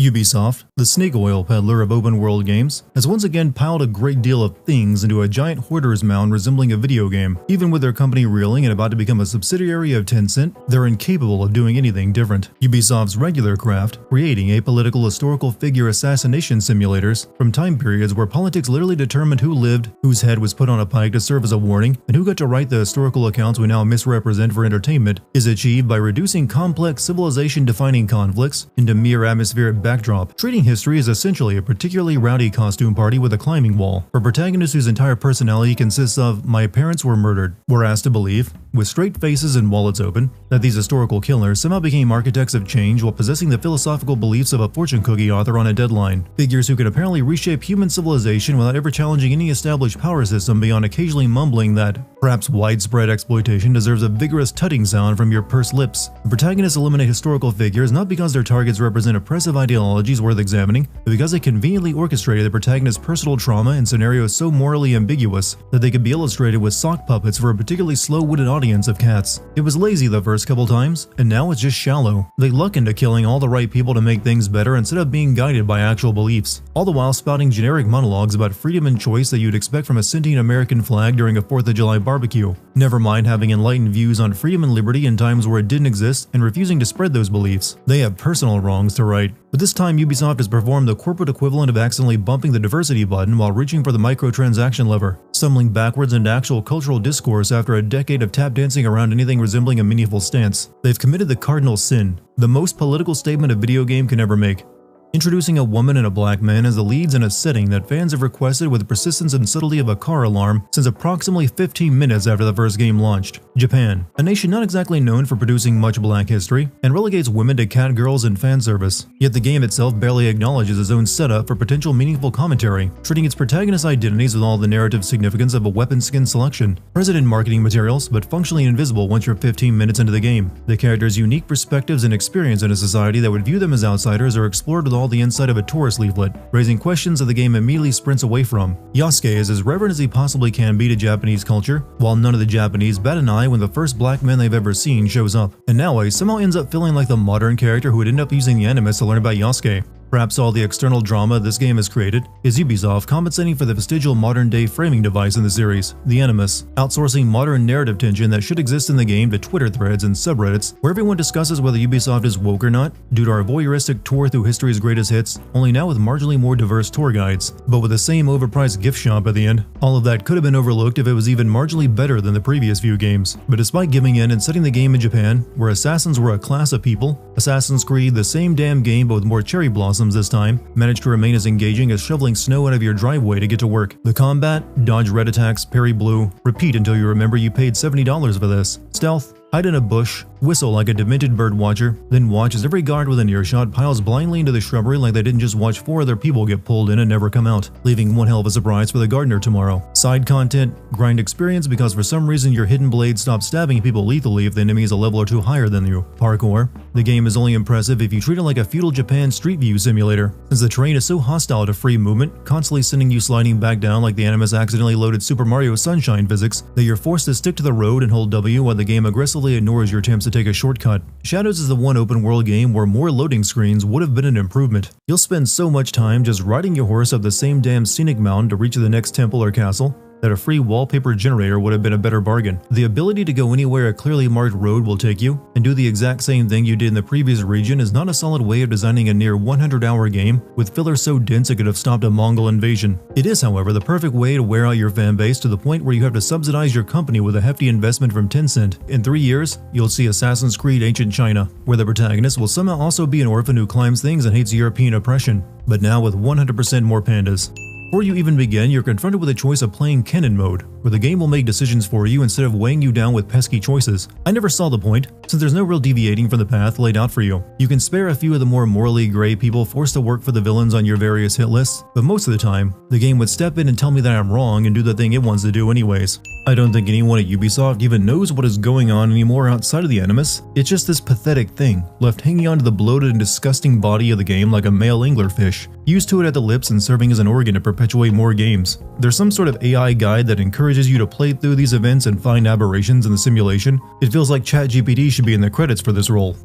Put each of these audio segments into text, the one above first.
Ubisoft, the snake oil peddler of open-world games, has once again piled a great deal of things into a giant hoarder's mound resembling a video game. Even with their company reeling and about to become a subsidiary of Tencent, they're incapable of doing anything different. Ubisoft's regular craft, creating apolitical historical figure assassination simulators from time periods where politics literally determined who lived, whose head was put on a pike to serve as a warning, and who got to write the historical accounts we now misrepresent for entertainment, is achieved by reducing complex civilization-defining conflicts into mere atmospheric backdrop. Treating history as essentially a particularly rowdy costume party with a climbing wall, for protagonists whose entire personality consists of "my parents were murdered." We're asked to believe, with straight faces and wallets open, that these historical killers somehow became architects of change while possessing the philosophical beliefs of a fortune cookie author on a deadline. Figures who could apparently reshape human civilization without ever challenging any established power system beyond occasionally mumbling that perhaps widespread exploitation deserves a vigorous tutting sound from your pursed lips. The protagonists eliminate historical figures not because their targets represent oppressive ideologies worth examining, but because they conveniently orchestrated the protagonist's personal trauma in scenarios so morally ambiguous that they could be illustrated with sock puppets for a particularly slow-witted audience of cats. It was lazy the first couple times, and now it's just shallow. They luck into killing all the right people to make things better instead of being guided by actual beliefs, all the while spouting generic monologues about freedom and choice that you'd expect from a sentient American flag during a 4th of July barbecue. Never mind having enlightened views on freedom and liberty in times where it didn't exist and refusing to spread those beliefs. They have personal wrongs to right. But this time Ubisoft has performed the corporate equivalent of accidentally bumping the diversity button while reaching for the microtransaction lever, stumbling backwards into actual cultural discourse after a decade of tap dancing around anything resembling a meaningful stance. They've committed the cardinal sin, the most political statement a video game can ever make. Introducing a woman and a black man as the leads in a setting that fans have requested with the persistence and subtlety of a car alarm since approximately 15 minutes after the first game launched. Japan, a nation not exactly known for producing much black history, and relegates women to catgirls and fan service. Yet the game itself barely acknowledges its own setup for potential meaningful commentary, treating its protagonist identities with all the narrative significance of a weapon skin selection, present in marketing materials but functionally invisible once you're 15 minutes into the game. The character's unique perspectives and experience in a society that would view them as outsiders are explored with all the inside of a tourist leaflet, raising questions that the game immediately sprints away from. Yasuke is as reverent as he possibly can be to Japanese culture, while none of the Japanese bat an eye when the first black man they've ever seen shows up. And Naoi somehow ends up feeling like the modern character who would end up using the animus to learn about Yasuke. Perhaps all the external drama this game has created is Ubisoft compensating for the vestigial modern-day framing device in the series, the Animus, outsourcing modern narrative tension that should exist in the game to Twitter threads and subreddits where everyone discusses whether Ubisoft is woke or not, due to our voyeuristic tour through history's greatest hits, only now with marginally more diverse tour guides, but with the same overpriced gift shop at the end. All of that could have been overlooked if it was even marginally better than the previous few games, but despite giving in and setting the game in Japan, where assassins were a class of people, Assassin's Creed, the same damn game but with more cherry blossoms this time, managed to remain as engaging as shoveling snow out of your driveway to get to work. The combat, dodge red attacks, parry blue, repeat until you remember you paid $70 for this. Stealth, hide in a bush, whistle like a demented bird watcher, then watch as every guard within earshot piles blindly into the shrubbery like they didn't just watch 4 other people get pulled in and never come out, leaving one hell of a surprise for the gardener tomorrow. Side content, grind experience because for some reason your hidden blade stops stabbing people lethally if the enemy is a level or 2 higher than you. Parkour, the game is only impressive if you treat it like a feudal Japan street view simulator, since the terrain is so hostile to free movement, constantly sending you sliding back down like the Animus accidentally loaded Super Mario Sunshine physics, that you're forced to stick to the road and hold W while the game aggressively ignores your attempts to take a shortcut. Shadows is the one open world game where more loading screens would have been an improvement. You'll spend so much time just riding your horse up the same damn scenic mountain to reach the next temple or castle that a free wallpaper generator would have been a better bargain. The ability to go anywhere a clearly marked road will take you and do the exact same thing you did in the previous region is not a solid way of designing a near 100-hour game with filler so dense it could have stopped a Mongol invasion. It is, however, the perfect way to wear out your fan base to the point where you have to subsidize your company with a hefty investment from Tencent. In 3 years, you'll see Assassin's Creed Ancient China, where the protagonist will somehow also be an orphan who climbs things and hates European oppression, but now with 100% more pandas. Before you even begin, you're confronted with a choice of playing Kennen mode, where the game will make decisions for you instead of weighing you down with pesky choices. I never saw the point, since there's no real deviating from the path laid out for you. You can spare a few of the more morally gray people forced to work for the villains on your various hit lists, but most of the time, the game would step in and tell me that I'm wrong and do the thing it wants to do anyways. I don't think anyone at Ubisoft even knows what is going on anymore outside of the Animus. It's just this pathetic thing, left hanging onto the bloated and disgusting body of the game like a male anglerfish, used to it at the lips and serving as an organ to perpetuate more games. There's some sort of AI guide that encourages you to play through these events and find aberrations in the simulation. It feels like ChatGPT should be in the credits for this role.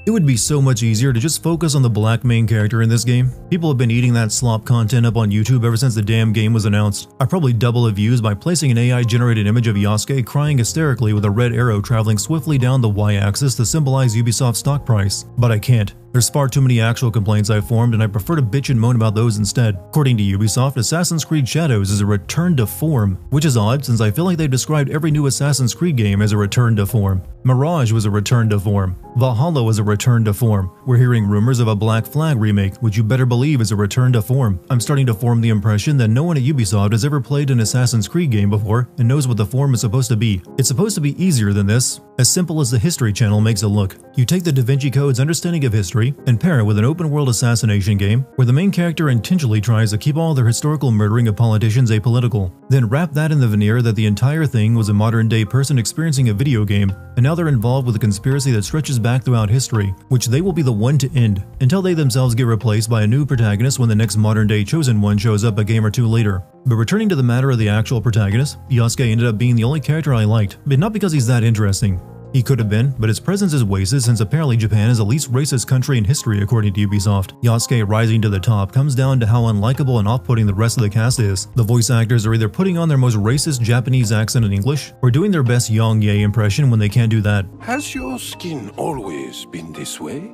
It would be so much easier to just focus on the black main character in this game. People have been eating that slop content up on YouTube ever since the damn game was announced. I'd probably double the views by placing an AI-generated image of Yasuke crying hysterically with a red arrow traveling swiftly down the y-axis to symbolize Ubisoft's stock price. But I can't. There's far too many actual complaints I've formed, and I prefer to bitch and moan about those instead. According to Ubisoft, Assassin's Creed Shadows is a return to form, which is odd since I feel like they've described every new Assassin's Creed game as a return to form. Mirage was a return to form. Valhalla was a return to form. We're hearing rumors of a Black Flag remake, which you better believe is a return to form. I'm starting to form the impression that no one at Ubisoft has ever played an Assassin's Creed game before and knows what the form is supposed to be. It's supposed to be easier than this, as simple as the History channel makes it look. You take the Da Vinci Code's understanding of history and pair it with an open-world assassination game where the main character intentionally tries to keep all their historical murdering of politicians apolitical. Then wrap that in the veneer that the entire thing was a modern-day person experiencing a video game, and now they're involved with a conspiracy that stretches back throughout history, which they will be the one to end, until they themselves get replaced by a new protagonist when the next modern-day chosen one shows up a game or two later. But returning to the matter of the actual protagonist, Yasuke ended up being the only character I liked, but not because he's that interesting. He could have been, but his presence is wasted since apparently Japan is the least racist country in history according to Ubisoft. Yasuke rising to the top comes down to how unlikable and off-putting the rest of the cast is. The voice actors are either putting on their most racist Japanese accent in English, or doing their best Yang Ye impression when they can't do that. Has your skin always been this way?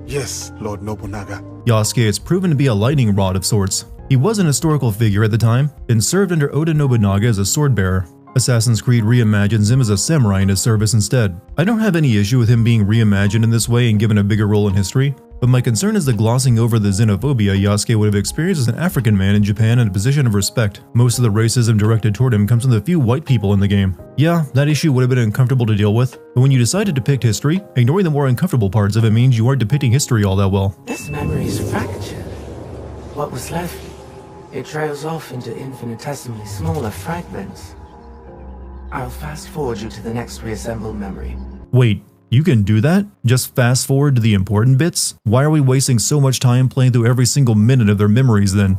Yes, Lord Nobunaga. Yasuke is proven to be a lightning rod of sorts. He was an historical figure at the time, and served under Oda Nobunaga as a sword-bearer. Assassin's Creed reimagines him as a samurai in his service instead. I don't have any issue with him being reimagined in this way and given a bigger role in history, but my concern is the glossing over the xenophobia Yasuke would have experienced as an African man in Japan in a position of respect. Most of the racism directed toward him comes from the few white people in the game. Yeah, that issue would have been uncomfortable to deal with, but when you decide to depict history, ignoring the more uncomfortable parts of it means you aren't depicting history all that well. This memory is fractured. What was left? It trails off into infinitesimally smaller fragments. I'll fast forward you to the next reassembled memory. Wait, you can do that? Just fast forward to the important bits? Why are we wasting so much time playing through every single minute of their memories then?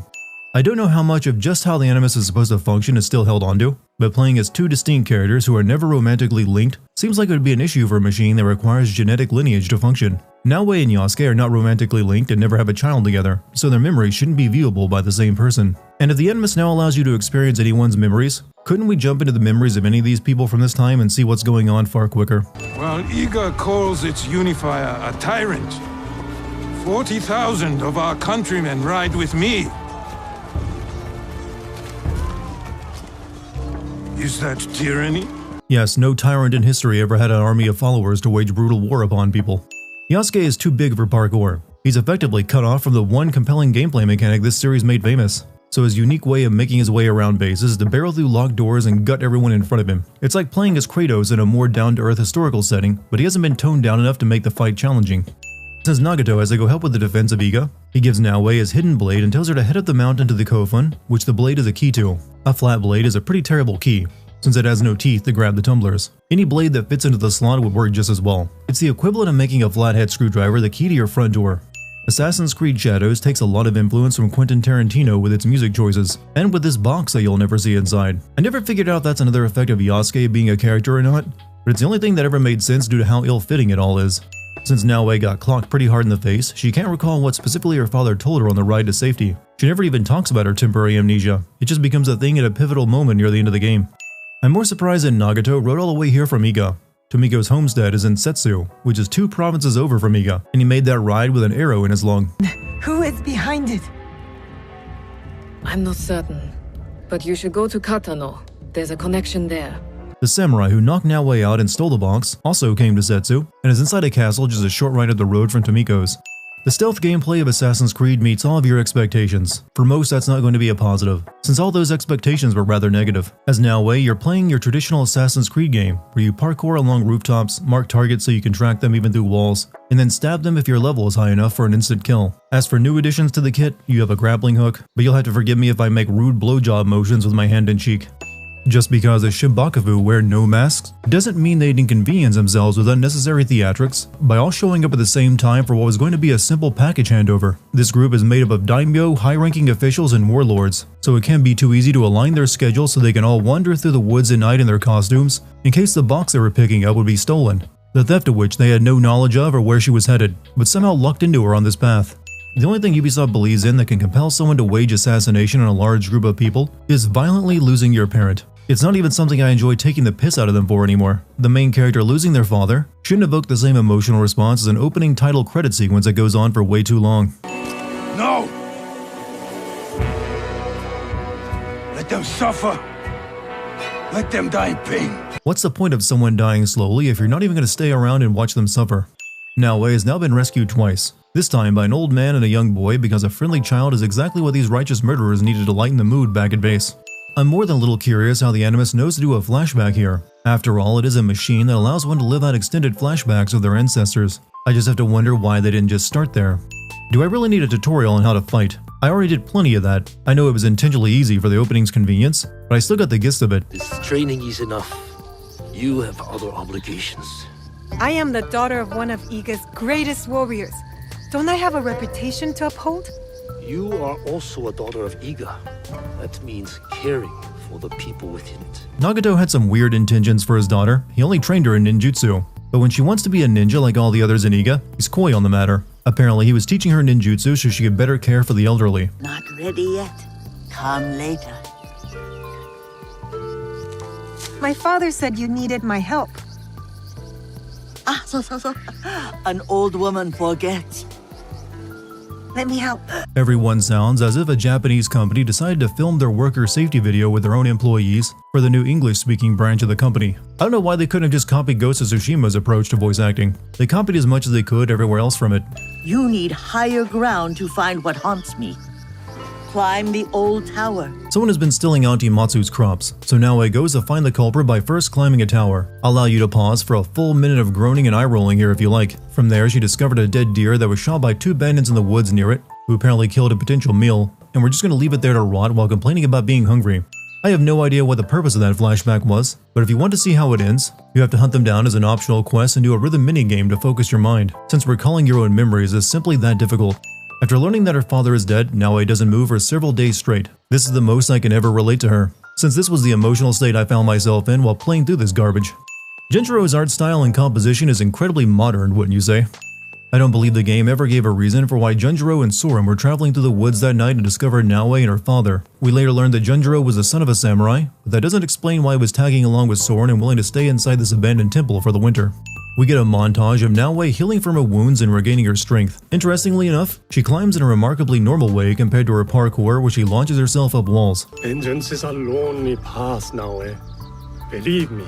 I don't know how much of just how the Animus is supposed to function is still held onto, but playing as two distinct characters who are never romantically linked seems like it would be an issue for a machine that requires genetic lineage to function. Naoe and Yasuke are not romantically linked and never have a child together, so their memories shouldn't be viewable by the same person. And if the Animus now allows you to experience anyone's memories, couldn't we jump into the memories of any of these people from this time and see what's going on far quicker? While Iga calls its unifier a tyrant, 40,000 of our countrymen ride with me. Is that tyranny? Yes, no tyrant in history ever had an army of followers to wage brutal war upon people. Yasuke is too big for parkour. He's effectively cut off from the one compelling gameplay mechanic this series made famous. So his unique way of making his way around bases is to barrel through locked doors and gut everyone in front of him. It's like playing as Kratos in a more down-to-earth historical setting, but he hasn't been toned down enough to make the fight challenging. Since Nagato has to go help with the defense of Iga, he gives Naoe his hidden blade and tells her to head up the mountain to the Kofun, which the blade is a key to. A flat blade is a pretty terrible key, since it has no teeth to grab the tumblers. Any blade that fits into the slot would work just as well. It's the equivalent of making a flathead screwdriver the key to your front door. Assassin's Creed Shadows takes a lot of influence from Quentin Tarantino with its music choices, and with this box that you'll never see inside. I never figured out if that's another effect of Yasuke being a character or not, but it's the only thing that ever made sense due to how ill-fitting it all is. Since Naoe got clocked pretty hard in the face, she can't recall what specifically her father told her on the ride to safety. She never even talks about her temporary amnesia. It just becomes a thing at a pivotal moment near the end of the game. I'm more surprised that Nagato rode all the way here from Iga. Tomiko's homestead is in Setsu, which is 2 provinces over from Iga, and he made that ride with an arrow in his lung. Who is behind it? I'm not certain, but you should go to Katano. There's a connection there. The samurai who knocked Naoe out and stole the box also came to Setsu, and is inside a castle just a short ride up the road from Tomiko's. The stealth gameplay of Assassin's Creed meets all of your expectations. For most, that's not going to be a positive, since all those expectations were rather negative. As Naoe, you're playing your traditional Assassin's Creed game, where you parkour along rooftops, mark targets so you can track them even through walls, and then stab them if your level is high enough for an instant kill. As for new additions to the kit, you have a grappling hook, but you'll have to forgive me if I make rude blowjob motions with my hand and cheek. Just because the Shinbakufu wear no masks doesn't mean they'd inconvenience themselves with unnecessary theatrics by all showing up at the same time for what was going to be a simple package handover. This group is made up of daimyo, high-ranking officials, and warlords, so it can't be too easy to align their schedules so they can all wander through the woods at night in their costumes in case the box they were picking up would be stolen. the theft of which they had no knowledge of or where she was headed, but somehow lucked into her on this path. The only thing Ubisoft believes in that can compel someone to wage assassination on a large group of people is violently losing your parent. It's not even something I enjoy taking the piss out of them for anymore. The main character losing their father shouldn't evoke the same emotional response as an opening title credit sequence that goes on for way too long. No! Let them suffer! Let them die in pain! What's the point of someone dying slowly if you're not even going to stay around and watch them suffer? Naoe has now been rescued twice, this time by an old man and a young boy, because a friendly child is exactly what these righteous murderers needed to lighten the mood back at base. I'm more than a little curious how the Animus knows to do a flashback here. After all, it is a machine that allows one to live out extended flashbacks of their ancestors. I just have to wonder why they didn't just start there. Do I really need a tutorial on how to fight? I already did plenty of that. I know it was intentionally easy for the opening's convenience, but I still got the gist of it. This training is enough. You have other obligations. I am the daughter of one of Iga's greatest warriors. Don't I have a reputation to uphold? You are also a daughter of Iga. That means caring for the people within it. Nagato had some weird intentions for his daughter. He only trained her in ninjutsu. But when she wants to be a ninja like all the others in Iga, he's coy on the matter. Apparently, he was teaching her ninjutsu so she could better care for the elderly. Not ready yet. Come later. My father said you needed my help. An old woman forgets. Let me help. Everyone sounds as if a Japanese company decided to film their worker safety video with their own employees for the new English-speaking branch of the company. I don't know why they couldn't have just copied Ghost of Tsushima's approach to voice acting. They copied as much as they could everywhere else from it. You need higher ground to find what haunts me. Climb the old tower. Someone has been stealing Auntie Matsu's crops, so Naoe goes to find the culprit by first climbing a tower. I'll allow you to pause for a full minute of groaning and eye-rolling here if you like. From there, she discovered a dead deer that was shot by two bandits in the woods near it, who apparently killed a potential meal, and we're just going to leave it there to rot while complaining about being hungry. I have no idea what the purpose of that flashback was, but if you want to see how it ends, you have to hunt them down as an optional quest and do a rhythm minigame to focus your mind, since recalling your own memories is simply that difficult. After learning that her father is dead, Naoe doesn't move for several days straight. This is the most I can ever relate to her, since this was the emotional state I found myself in while playing through this garbage. Genjiro's art style and composition is incredibly modern, wouldn't you say? I don't believe the game ever gave a reason for why Junjiro and Soren were traveling through the woods that night and discovered Naoe and her father. We later learned that Junjiro was the son of a samurai, but that doesn't explain why he was tagging along with Soren and willing to stay inside this abandoned temple for the winter. We get a montage of Naoe healing from her wounds and regaining her strength. Interestingly enough, she climbs in a remarkably normal way compared to her parkour where she launches herself up walls. Vengeance is a lonely path, Naoe. Believe me,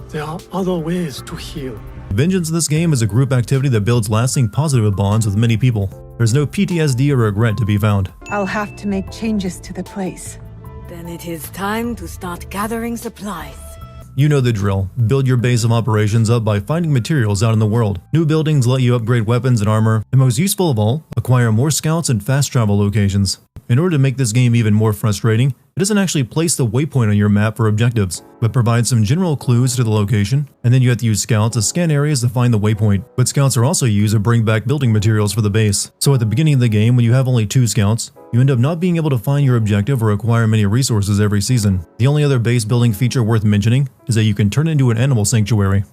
there are other ways to heal. Vengeance in this game is a group activity that builds lasting positive bonds with many people. There's no PTSD or regret to be found. I'll have to make changes to the place. Then it is time to start gathering supplies. You know the drill. Build your base of operations up by finding materials out in the world. New buildings let you upgrade weapons and armor, and most useful of all, acquire more scouts and fast travel locations. In order to make this game even more frustrating, it doesn't actually place the waypoint on your map for objectives, but provides some general clues to the location, and then you have to use scouts to scan areas to find the waypoint. But scouts are also used to bring back building materials for the base. So at the beginning of the game, when you have only 2 scouts, you end up not being able to find your objective or acquire many resources every season. The only other base building feature worth mentioning is that you can turn it into an animal sanctuary.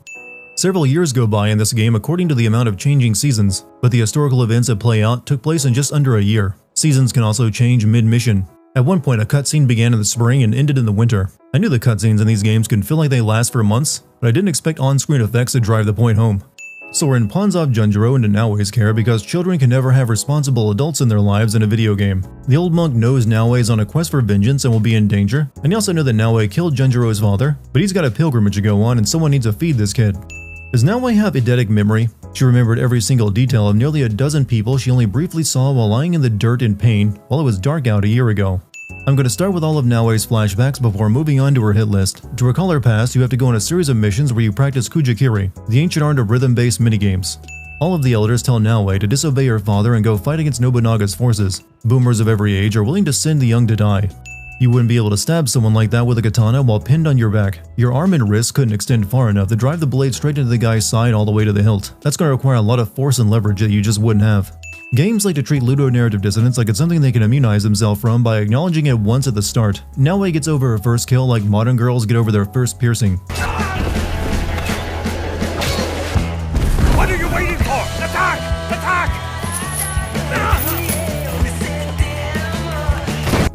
Several years go by in this game according to the amount of changing seasons, but the historical events that play out took place in just under a year. Seasons can also change mid-mission. At one point, a cutscene began in the spring and ended in the winter. I knew the cutscenes in these games can feel like they last for months, but I didn't expect on-screen effects to drive the point home. Soren pawns off Junjiro into Naoe's care because children can never have responsible adults in their lives in a video game. The old monk knows Naoe is on a quest for vengeance and will be in danger, and he also knows that Naoe killed Junjiro's father, but he's got a pilgrimage to go on and someone needs to feed this kid. Does Naoe have eidetic memory? She remembered every single detail of nearly a dozen people she only briefly saw while lying in the dirt in pain while it was dark out a year ago. I'm going to start with all of Naoe's flashbacks before moving on to her hit list. To recall her past, you have to go on a series of missions where you practice Kujakiri, the ancient art of rhythm-based minigames. All of the elders tell Naoe to disobey her father and go fight against Nobunaga's forces. Boomers of every age are willing to send the young to die. You wouldn't be able to stab someone like that with a katana while pinned on your back. Your arm and wrist couldn't extend far enough to drive the blade straight into the guy's side all the way to the hilt. That's going to require a lot of force and leverage that you just wouldn't have. Games like to treat ludonarrative dissonance like it's something they can immunize themselves from by acknowledging it once at the start. Naoe gets over her first kill like modern girls get over their first piercing.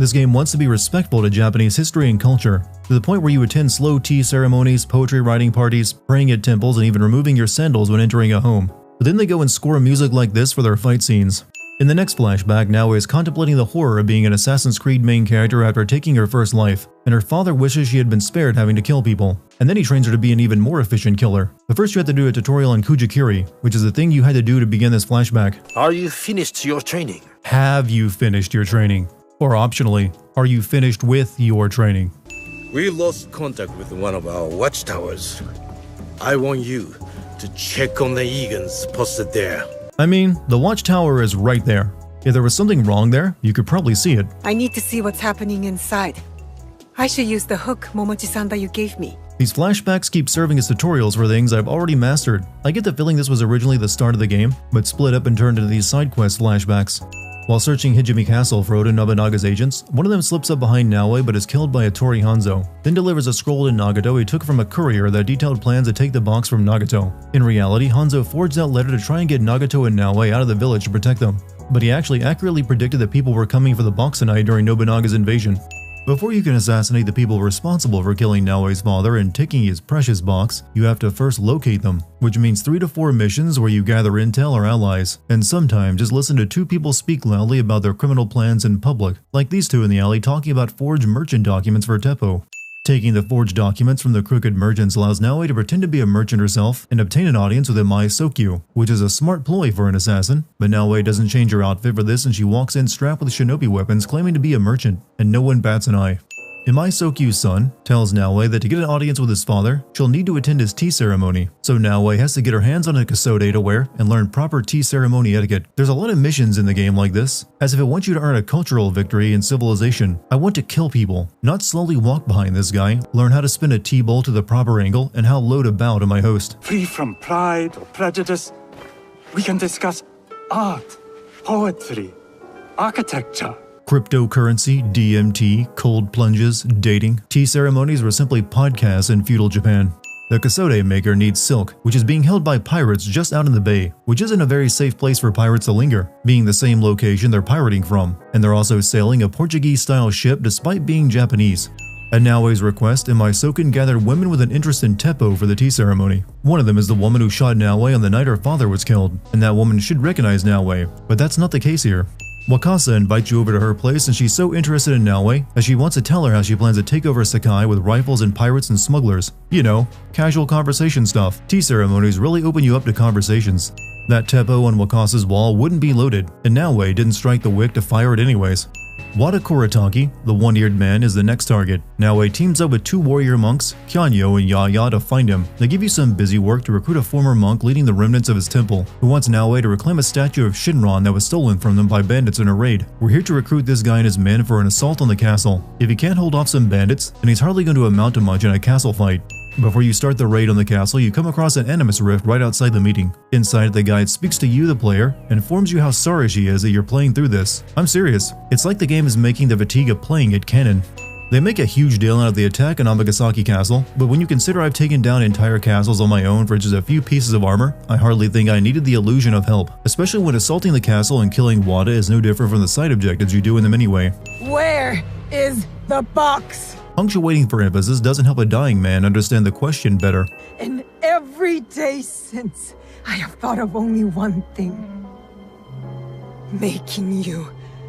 This game wants to be respectful to Japanese history and culture, to the point where you attend slow tea ceremonies, poetry writing parties, praying at temples, and even removing your sandals when entering a home. But then they go and score music like this for their fight scenes. In the next flashback, Naoe is contemplating the horror of being an Assassin's Creed main character after taking her first life, and her father wishes she had been spared having to kill people. And then he trains her to be an even more efficient killer. But first you have to do a tutorial on Kujikiri, which is the thing you had to do to begin this flashback. Are you finished your training? Have you finished your training? Or optionally, are you finished with your training? We lost contact with one of our watchtowers. I want you to check on the Eagans posted there. I mean, the watchtower is right there. If there was something wrong there, you could probably see it. I need to see what's happening inside. I should use the hook, Momochi-san, that you gave me. These flashbacks keep serving as tutorials for things I've already mastered. I get the feeling this was originally the start of the game, but split up and turned into these side quest flashbacks. While searching Hijimi Castle for Oda Nobunaga's agents, one of them slips up behind Naoe but is killed by a Tori Hanzo, then delivers a scroll to Nagato he took from a courier that detailed plans to take the box from Nagato. In reality, Hanzo forged that letter to try and get Nagato and Naoe out of the village to protect them, but he actually accurately predicted that people were coming for the box tonight during Nobunaga's invasion. Before you can assassinate the people responsible for killing Naoe's father and taking his precious box, you have to first locate them, which means 3 to 4 missions where you gather intel or allies, and sometimes just listen to 2 people speak loudly about their criminal plans in public, like these 2 in the alley talking about forged merchant documents for Teppo. Taking the forged documents from the crooked merchants allows Naoe to pretend to be a merchant herself and obtain an audience with Imai Sokyu, which is a smart ploy for an assassin, but Naoe doesn't change her outfit for this and she walks in strapped with shinobi weapons claiming to be a merchant, and no one bats an eye. Imai Sokyu's son tells Naoe that to get an audience with his father, she'll need to attend his tea ceremony, so Naoe has to get her hands on a kasode to wear and learn proper tea ceremony etiquette. There's a lot of missions in the game like this, as if it wants you to earn a cultural victory in civilization. I want to kill people, not slowly walk behind this guy, learn how to spin a tea bowl to the proper angle, and how low to bow to my host. Free from pride or prejudice, we can discuss art, poetry, architecture. Cryptocurrency, DMT, cold plunges, dating. Tea ceremonies were simply podcasts in feudal Japan. The kasode maker needs silk, which is being held by pirates just out in the bay, which isn't a very safe place for pirates to linger, being the same location they're pirating from, and they're also sailing a Portuguese-style ship despite being Japanese. At Naoe's request, Imai Soken gathered women with an interest in Teppo for the tea ceremony. One of them is the woman who shot Naoe on the night her father was killed, and that woman should recognize Naoe, but that's not the case here. Wakasa invites you over to her place and she's so interested in Naoe that she wants to tell her how she plans to take over Sakai with rifles and pirates and smugglers. You know, casual conversation stuff. Tea ceremonies really open you up to conversations. That Teppo on Wakasa's wall wouldn't be loaded, and Naoe didn't strike the wick to fire it anyways. Wada Kurataki, the one-eared man, is the next target. Naoe teams up with 2 warrior monks, Kyanyo and Yaya, to find him. They give you some busy work to recruit a former monk leading the remnants of his temple, who wants Naoe to reclaim a statue of Shinron that was stolen from them by bandits in a raid. We're here to recruit this guy and his men for an assault on the castle. If he can't hold off some bandits, then he's hardly going to amount to much in a castle fight. Before you start the raid on the castle, you come across an animus rift right outside the meeting. Inside, the guide speaks to you, the player, and informs you how sorry she is that you're playing through this. I'm serious. It's like the game is making the fatigue of playing it canon. They make a huge deal out of the attack on Amagasaki Castle, but when you consider I've taken down entire castles on my own for just a few pieces of armor, I hardly think I needed the illusion of help, especially when assaulting the castle and killing Wada is no different from the side objectives you do in them anyway. Where is the box? Punctuating for emphasis doesn't help a dying man understand the question better. And every day since, I have thought of only one thing. Making you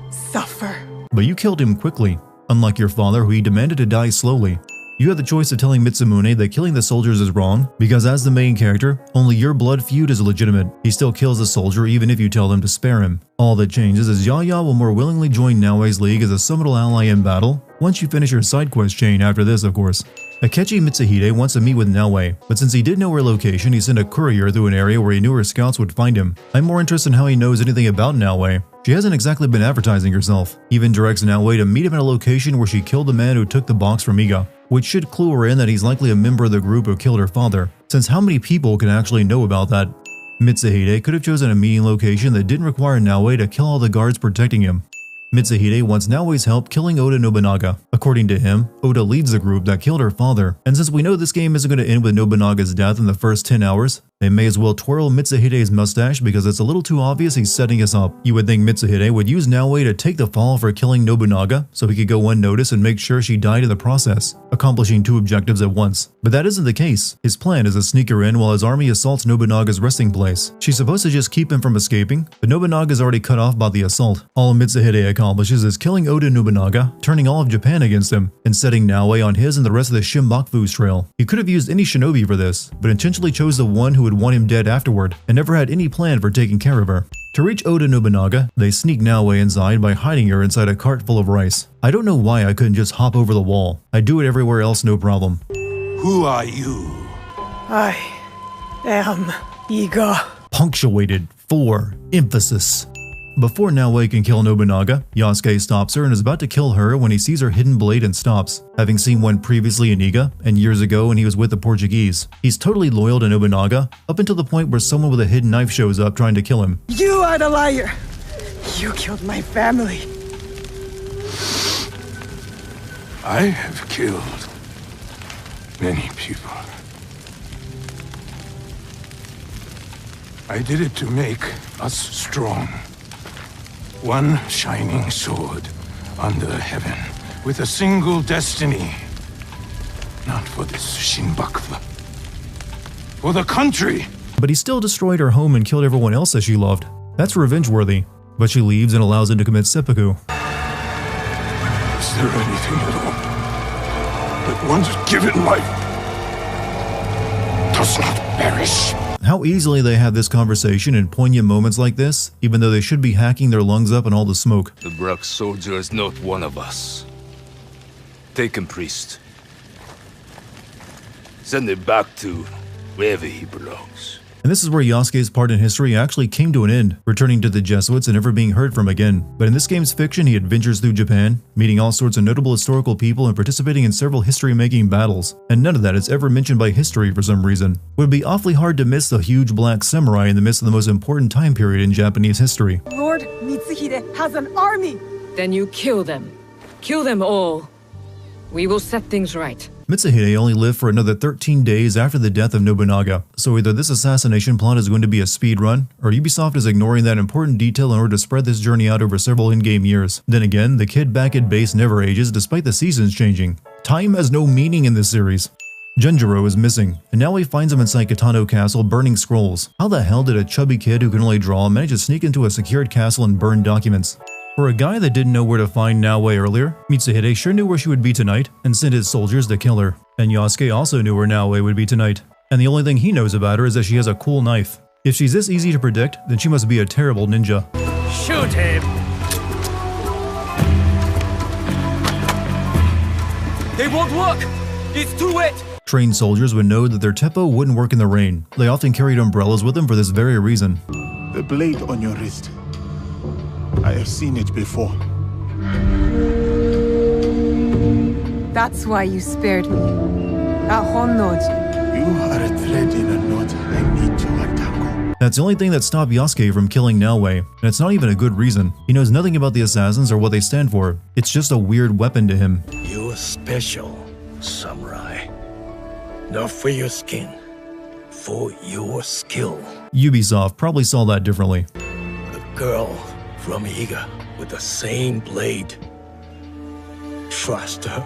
suffer. But you killed him quickly. Unlike your father, who he demanded to die slowly. You have the choice of telling Mitsumune that killing the soldiers is wrong, because as the main character, only your blood feud is legitimate. He still kills the soldier even if you tell them to spare him. All that changes is Yaya will more willingly join Naoe's league as a summonal ally in battle, once you finish your side quest chain after this, of course. Akechi Mitsuhide wants to meet with Naoe, but since he didn't know her location, he sent a courier through an area where he knew her scouts would find him. I'm more interested in how he knows anything about Naoe. She hasn't exactly been advertising herself. Even directs Naoe to meet him at a location where she killed the man who took the box from Iga, which should clue her in that he's likely a member of the group who killed her father, since how many people can actually know about that? Mitsuhide could have chosen a meeting location that didn't require Naoe to kill all the guards protecting him. Mitsuhide wants Naoe's help killing Oda Nobunaga. According to him, Oda leads the group that killed her father, and since we know this game isn't going to end with Nobunaga's death in the first 10 hours, They may as well twirl Mitsuhide's mustache because it's a little too obvious he's setting us up. You would think Mitsuhide would use Naoe to take the fall for killing Nobunaga so he could go unnoticed and make sure she died in the process, accomplishing two objectives at once. But that isn't the case. His plan is to sneak her in while his army assaults Nobunaga's resting place. She's supposed to just keep him from escaping, but Nobunaga's already cut off by the assault. All Mitsuhide accomplishes is killing Oda Nobunaga, turning all of Japan against him, and setting Naoe on his and the rest of the Shimbakufu's trail. He could have used any shinobi for this, but intentionally chose the one who would want him dead afterward, and never had any plan for taking care of her. To reach Oda Nobunaga, they sneak Naoe inside by hiding her inside a cart full of rice. I don't know why I couldn't just hop over the wall. I do it everywhere else, no problem. Who are you? I am Iga. Punctuated for emphasis. Before Naoe can kill Nobunaga, Yasuke stops her and is about to kill her when he sees her hidden blade and stops, having seen one previously in Iga and years ago when he was with the Portuguese. He's totally loyal to Nobunaga, up until the point where someone with a hidden knife shows up trying to kill him. You are the liar. You killed my family. I have killed many people. I did it to make us strong. One shining sword under heaven, with a single destiny. Not for this Shinbakufu. For the country! But he still destroyed her home and killed everyone else that she loved. That's revenge-worthy. But she leaves and allows him to commit seppuku. Is there anything at all that once given life does not perish? How easily they have this conversation in poignant moments like this, even though they should be hacking their lungs up in all the smoke. The Brock soldier is not one of us. Take him, priest. Send him back to wherever he belongs. And this is where Yasuke's part in history actually came to an end, returning to the Jesuits and never being heard from again. But in this game's fiction, he adventures through Japan, meeting all sorts of notable historical people and participating in several history-making battles. And none of that is ever mentioned by history for some reason. It would be awfully hard to miss the huge black samurai in the midst of the most important time period in Japanese history. Lord Mitsuhide has an army. Then you kill them. Kill them all. We will set things right. Mitsuhide only lived for another 13 days after the death of Nobunaga, so either this assassination plot is going to be a speed run, or Ubisoft is ignoring that important detail in order to spread this journey out over several in-game years. Then again, the kid back at base never ages despite the seasons changing. Time has no meaning in this series. Genjiro is missing, and now he finds him inside Kitano Castle burning scrolls. How the hell did a chubby kid who can only draw manage to sneak into a secured castle and burn documents? For a guy that didn't know where to find Naoe earlier, Mitsuhide sure knew where she would be tonight and sent his soldiers to kill her. And Yasuke also knew where Naoe would be tonight. And the only thing he knows about her is that she has a cool knife. If she's this easy to predict, then she must be a terrible ninja. Shoot him! They won't work! It's too wet! Trained soldiers would know that their teppo wouldn't work in the rain. They often carried umbrellas with them for this very reason. The blade on your wrist. I have seen it before. That's why you spared me. At Honnoji. You are a thread in a knot I need to untangle. That's the only thing that stopped Yasuke from killing Naoe, and it's not even a good reason. He knows nothing about the assassins or what they stand for. It's just a weird weapon to him. You're special, samurai. Not for your skin, for your skill. Ubisoft probably saw that differently. A girl from Iga with the same blade. Trust her.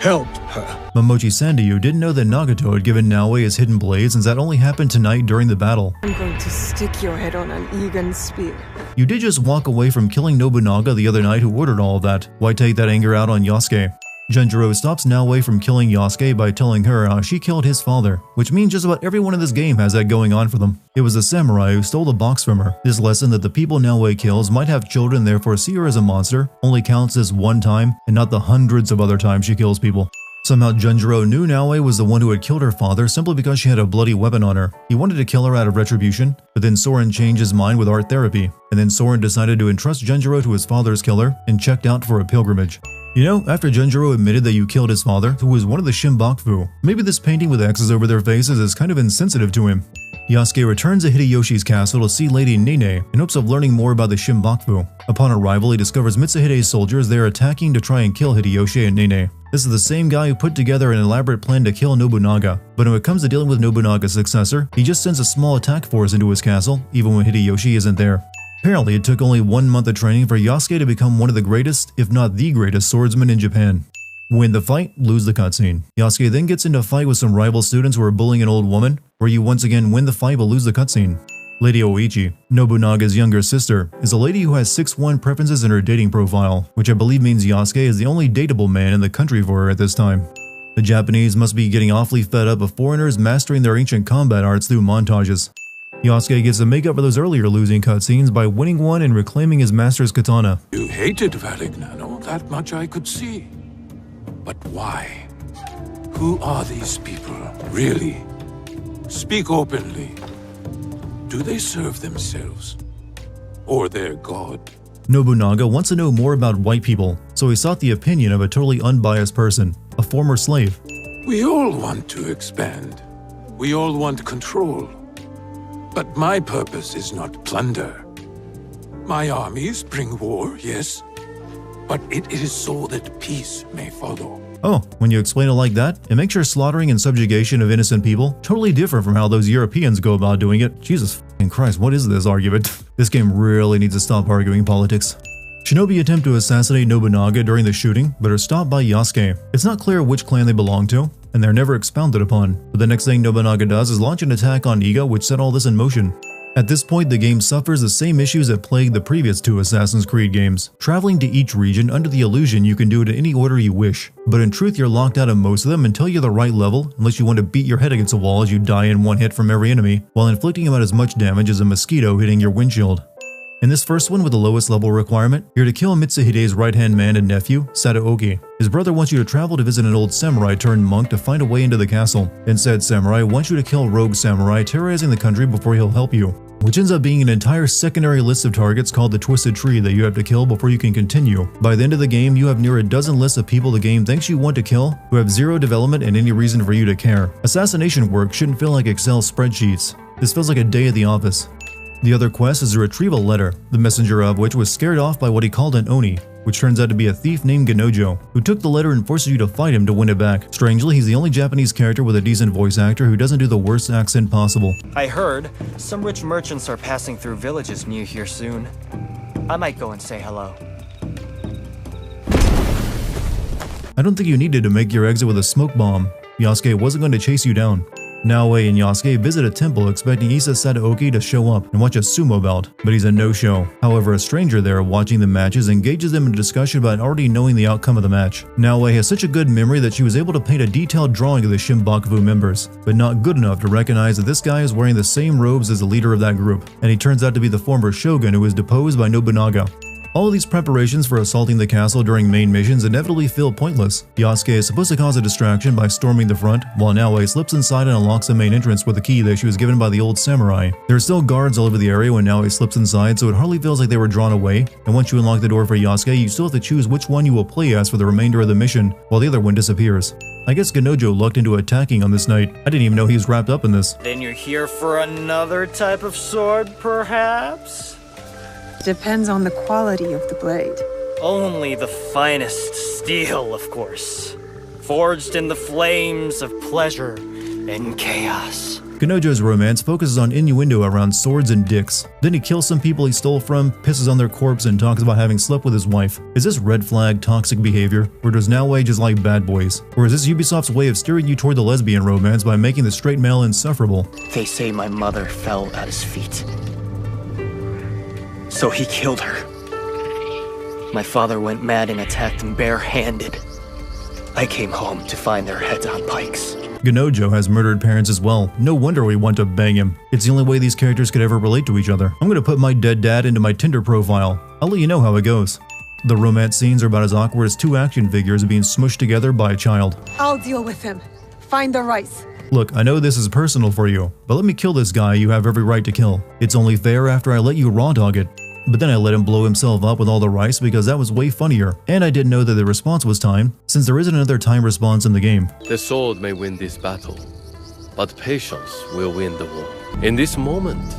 Help her. Momochi Sandayu didn't know that Nagato had given Naoe his hidden blade since that only happened tonight during the battle. I'm going to stick your head on an Egan spear. You did just walk away from killing Nobunaga the other night who ordered all of that. Why take that anger out on Yasuke? Genjiro stops Naoe from killing Yasuke by telling her how she killed his father, which means just about everyone in this game has that going on for them. It was a samurai who stole the box from her. This lesson that the people Naoe kills might have children, therefore see her as a monster, only counts as one time and not the hundreds of other times she kills people. Somehow Genjiro knew Naoe was the one who had killed her father simply because she had a bloody weapon on her. He wanted to kill her out of retribution, but then Soren changed his mind with art therapy, and then Soren decided to entrust Genjiro to his father's killer and checked out for a pilgrimage. You know, after Genjiro admitted that you killed his father, who was one of the Shimbakufu, maybe this painting with X's over their faces is kind of insensitive to him. Yasuke returns to Hideyoshi's castle to see Lady Nene in hopes of learning more about the Shinbaku. Upon arrival, he discovers Mitsuhide's soldiers there attacking to try and kill Hideyoshi and Nene. This is the same guy who put together an elaborate plan to kill Nobunaga, but when it comes to dealing with Nobunaga's successor, he just sends a small attack force into his castle, even when Hideyoshi isn't there. Apparently, it took only 1 month of training for Yasuke to become one of the greatest, if not the greatest, swordsmen in Japan. Win the fight, lose the cutscene. Yasuke then gets into a fight with some rival students who are bullying an old woman, where you once again win the fight but lose the cutscene. Lady Oichi, Nobunaga's younger sister, is a lady who has 6'1" preferences in her dating profile, which I believe means Yasuke is the only dateable man in the country for her at this time. The Japanese must be getting awfully fed up of foreigners mastering their ancient combat arts through montages. Yasuke gets to make up for those earlier losing cutscenes by winning one and reclaiming his master's katana. You hated Varignano, that much I could see. But why? Who are these people, really? Speak openly. Do they serve themselves? Or their god? Nobunaga wants to know more about white people, so he sought the opinion of a totally unbiased person, a former slave. We all want to expand. We all want control. But my purpose is not plunder. My armies bring war, yes, but it is so that peace may follow. Oh, when you explain it like that, it makes your slaughtering and subjugation of innocent people totally different from how those Europeans go about doing it. Jesus f***ing Christ, what is this argument? This game really needs to stop arguing politics. Shinobi attempt to assassinate Nobunaga during the shooting, but are stopped by Yasuke. It's not clear which clan they belong to, and they're never expounded upon. But the next thing Nobunaga does is launch an attack on Iga, which set all this in motion. At this point, the game suffers the same issues that plagued the previous 2 Assassin's Creed games, traveling to each region under the illusion you can do it in any order you wish. But in truth, you're locked out of most of them until you're the right level, unless you want to beat your head against a wall as you die in one hit from every enemy, while inflicting about as much damage as a mosquito hitting your windshield. In this first one with the lowest level requirement, you're to kill Mitsuhide's right-hand man and nephew, Sadaoki. His brother wants you to travel to visit an old samurai turned monk to find a way into the castle. And said samurai wants you to kill rogue samurai terrorizing the country before he'll help you, which ends up being an entire secondary list of targets called the Twisted Tree that you have to kill before you can continue. By the end of the game, you have near a dozen lists of people the game thinks you want to kill who have zero development and any reason for you to care. Assassination work shouldn't feel like Excel spreadsheets. This feels like a day at the office. The other quest is to retrieve a letter, the messenger of which was scared off by what he called an Oni, which turns out to be a thief named Ganojo, who took the letter and forces you to fight him to win it back. Strangely, he's the only Japanese character with a decent voice actor who doesn't do the worst accent possible. I heard some rich merchants are passing through villages near here soon. I might go and say hello. I don't think you needed to make your exit with a smoke bomb. Yasuke wasn't going to chase you down. Naoe and Yasuke visit a temple expecting Issa Sadaoki to show up and watch a sumo bout, but he's a no-show. However, a stranger there watching the matches engages them in a discussion about already knowing the outcome of the match. Naoe has such a good memory that she was able to paint a detailed drawing of the Shinbaku members, but not good enough to recognize that this guy is wearing the same robes as the leader of that group, and he turns out to be the former shogun who was deposed by Nobunaga. All of these preparations for assaulting the castle during main missions inevitably feel pointless. Yasuke is supposed to cause a distraction by storming the front, while Naoe slips inside and unlocks the main entrance with a key that she was given by the old samurai. There are still guards all over the area when Naoe slips inside, so it hardly feels like they were drawn away, and once you unlock the door for Yasuke, you still have to choose which one you will play as for the remainder of the mission, while the other one disappears. I guess Ganojo lucked into attacking on this night. I didn't even know he was wrapped up in this. Then you're here for another type of sword, perhaps? Depends on the quality of the blade. Only the finest steel, of course. Forged in the flames of pleasure and chaos. Ganojo's romance focuses on innuendo around swords and dicks. Then he kills some people he stole from, pisses on their corpse, and talks about having slept with his wife. Is this red flag toxic behavior, or does Naoe just like bad boys? Or is this Ubisoft's way of steering you toward the lesbian romance by making the straight male insufferable? They say my mother fell at his feet. So he killed her. My father went mad and attacked them barehanded. I came home to find their heads on pikes. Ganojo has murdered parents as well. No wonder we want to bang him. It's the only way these characters could ever relate to each other. I'm gonna put my dead dad into my Tinder profile. I'll let you know how it goes. The romance scenes are about as awkward as 2 action figures being smushed together by a child. I'll deal with him. Find the rice. Look, I know this is personal for you, but let me kill this guy you have every right to kill. It's only fair after I let you raw dog it. But then I let him blow himself up with all the rice because that was way funnier, and I didn't know that the response was timed, since there isn't another time response in the game. The sword may win this battle, but patience will win the war. In this moment,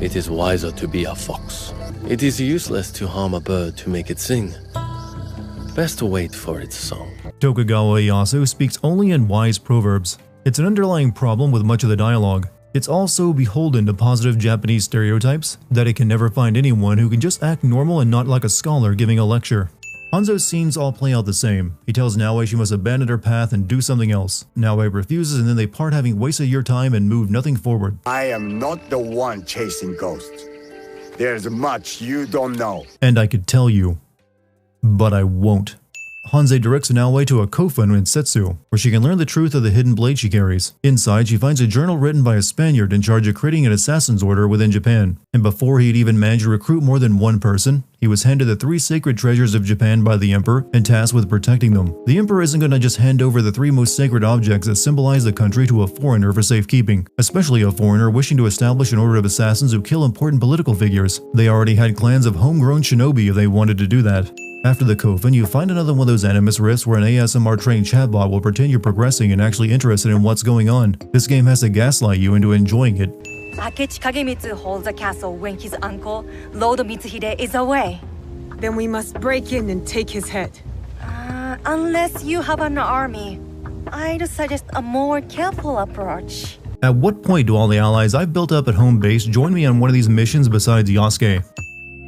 it is wiser to be a fox. It is useless to harm a bird to make it sing. Best to wait for its song. Tokugawa Ieyasu speaks only in wise proverbs. It's an underlying problem with much of the dialogue. It's also beholden to positive Japanese stereotypes that it can never find anyone who can just act normal and not like a scholar giving a lecture. Hanzo's scenes all play out the same. He tells Naoe she must abandon her path and do something else. Naoe refuses and then they part having wasted your time and moved nothing forward. I am not the one chasing ghosts. There's much you don't know. And I could tell you, but I won't. Hanze directs Naoe to a kofun in Setsu, where she can learn the truth of the hidden blade she carries. Inside, she finds a journal written by a Spaniard in charge of creating an assassin's order within Japan. And before he'd even managed to recruit more than one person, he was handed the 3 sacred treasures of Japan by the Emperor and tasked with protecting them. The Emperor isn't going to just hand over the 3 most sacred objects that symbolize the country to a foreigner for safekeeping, especially a foreigner wishing to establish an order of assassins who kill important political figures. They already had clans of homegrown shinobi if they wanted to do that. After the kofun, you find another one of those Animus rifts where an ASMR-trained chatbot will pretend you're progressing and actually interested in what's going on. This game has to gaslight you into enjoying it. Akechi Kagemitsu holds the castle when his uncle, Lord Mitsuhide, is away. Then we must break in and take his head. Unless you have an army, I'd suggest a more careful approach. At what point do all the allies I've built up at home base join me on one of these missions besides Yasuke?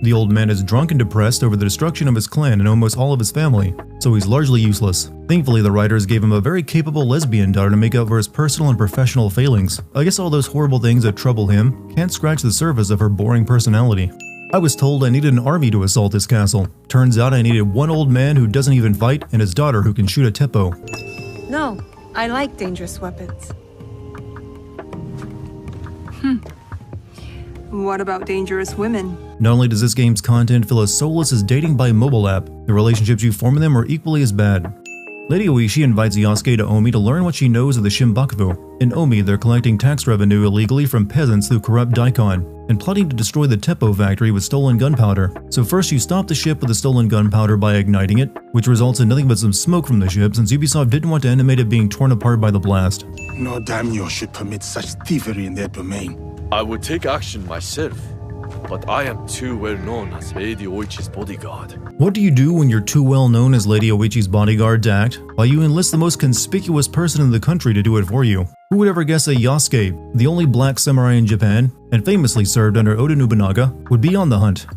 The old man is drunk and depressed over the destruction of his clan and almost all of his family, so he's largely useless. Thankfully, the writers gave him a very capable lesbian daughter to make up for his personal and professional failings. I guess all those horrible things that trouble him can't scratch the surface of her boring personality. I was told I needed an army to assault this castle. Turns out I needed one old man who doesn't even fight and his daughter who can shoot a teppo. No, I like dangerous weapons. What about dangerous women? Not only does this game's content feel as soulless as dating by mobile app, the relationships you form in them are equally as bad. Lady Oishi invites Yasuke to Omi to learn what she knows of the Shimbakufu. In Omi, they're collecting tax revenue illegally from peasants through corrupt daikon, and plotting to destroy the teppo factory with stolen gunpowder. So first you stop the ship with the stolen gunpowder by igniting it, which results in nothing but some smoke from the ship since Ubisoft didn't want to animate it being torn apart by the blast. No daimyo should permit such thievery in their domain. I would take action myself, but I am too well known as Lady Oichi's bodyguard. What do you do when you're too well known as Lady Oichi's bodyguard to act? While you enlist the most conspicuous person in the country to do it for you. Who would ever guess that Yasuke, the only black samurai in Japan, and famously served under Oda Nobunaga, would be on the hunt?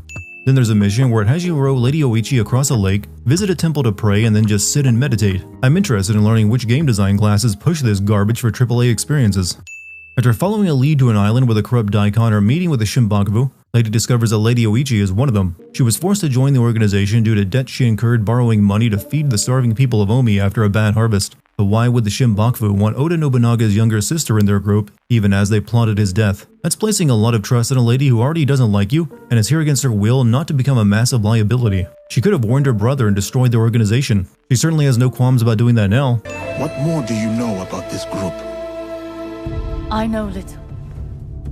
Then there's a mission where it has you row Lady Oichi across a lake, visit a temple to pray, and then just sit and meditate. I'm interested in learning which game design classes push this garbage for AAA experiences. After following a lead to an island with a corrupt daikon or meeting with a Shimbakufu, Lady discovers that Lady Oichi is one of them. She was forced to join the organization due to debt she incurred borrowing money to feed the starving people of Omi after a bad harvest. But why would the Shimbakufu want Oda Nobunaga's younger sister in their group, even as they plotted his death? That's placing a lot of trust in a lady who already doesn't like you and is here against her will not to become a massive liability. She could have warned her brother and destroyed their organization. She certainly has no qualms about doing that now. What more do you know about this group? I know little,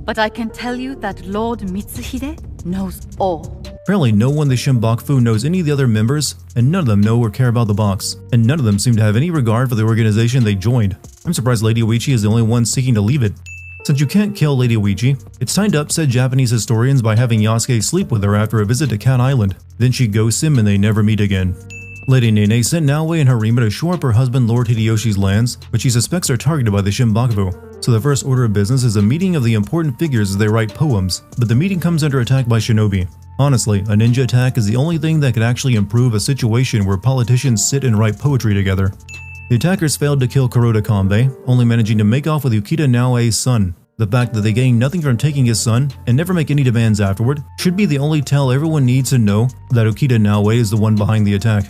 but I can tell you that Lord Mitsuhide knows all. Apparently no one in the Shimbakufu knows any of the other members, and none of them know or care about the box, and none of them seem to have any regard for the organization they joined. I'm surprised Lady Oichi is the only one seeking to leave it. Since you can't kill Lady Oichi, it's time to upset Japanese historians by having Yasuke sleep with her after a visit to Cat Island. Then she ghosts him and they never meet again. Lady Nene sent Naoe and Harima to shore up her husband Lord Hideyoshi's lands, which she suspects are targeted by the Shimbakufu. So the first order of business is a meeting of the important figures as they write poems, but the meeting comes under attack by shinobi. Honestly, a ninja attack is the only thing that could actually improve a situation where politicians sit and write poetry together. The attackers failed to kill Kuroda Kanbei, only managing to make off with Yukita Naoe's son. The fact that they gain nothing from taking his son and never make any demands afterward should be the only tell everyone needs to know that Yukita Naoe is the one behind the attack.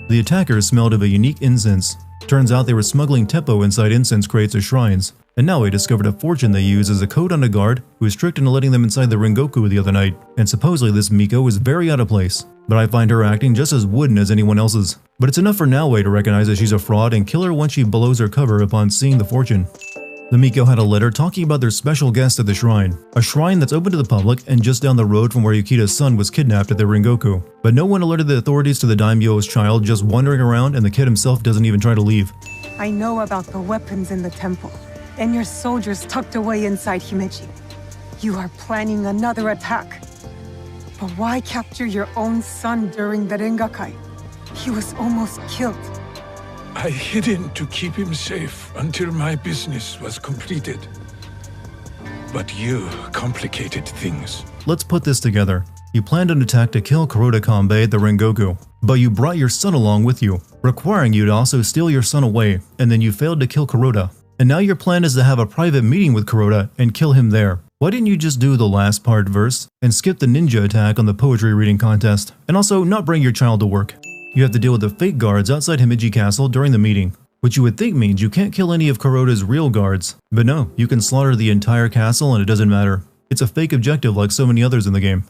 The attackers smelled of a unique incense. Turns out they were smuggling teppo inside incense crates or shrines, and Naoe discovered a fortune they use as a code on a guard who was tricked into letting them inside the Rengoku the other night, and supposedly this Miko is very out of place, but I find her acting just as wooden as anyone else's. But it's enough for Naoe to recognize that she's a fraud and kill her once she blows her cover upon seeing the fortune. The Miko had a letter talking about their special guest at the shrine, a shrine that's open to the public and just down the road from where Yukita's son was kidnapped at the Rengoku. But no one alerted the authorities to the daimyo's child just wandering around, and the kid himself doesn't even try to leave. I know about the weapons in the temple. and your soldiers tucked away inside Himeji. You are planning another attack. But why capture your own son during the Rengakai? He was almost killed. I hid him to keep him safe until my business was completed. But you complicated things. Let's put this together. You planned an attack to kill Kuroda Kanbei at the Rengoku, but you brought your son along with you, requiring you to also steal your son away, and then you failed to kill Kuroda. And now your plan is to have a private meeting with Kuroda and kill him there. Why didn't you just do the last part verse and skip the ninja attack on the poetry reading contest? And also, not bring your child to work. You have to deal with the fake guards outside Himeji Castle during the meeting, which you would think means you can't kill any of Kuroda's real guards. But no, you can slaughter the entire castle and it doesn't matter. It's a fake objective like so many others in the game.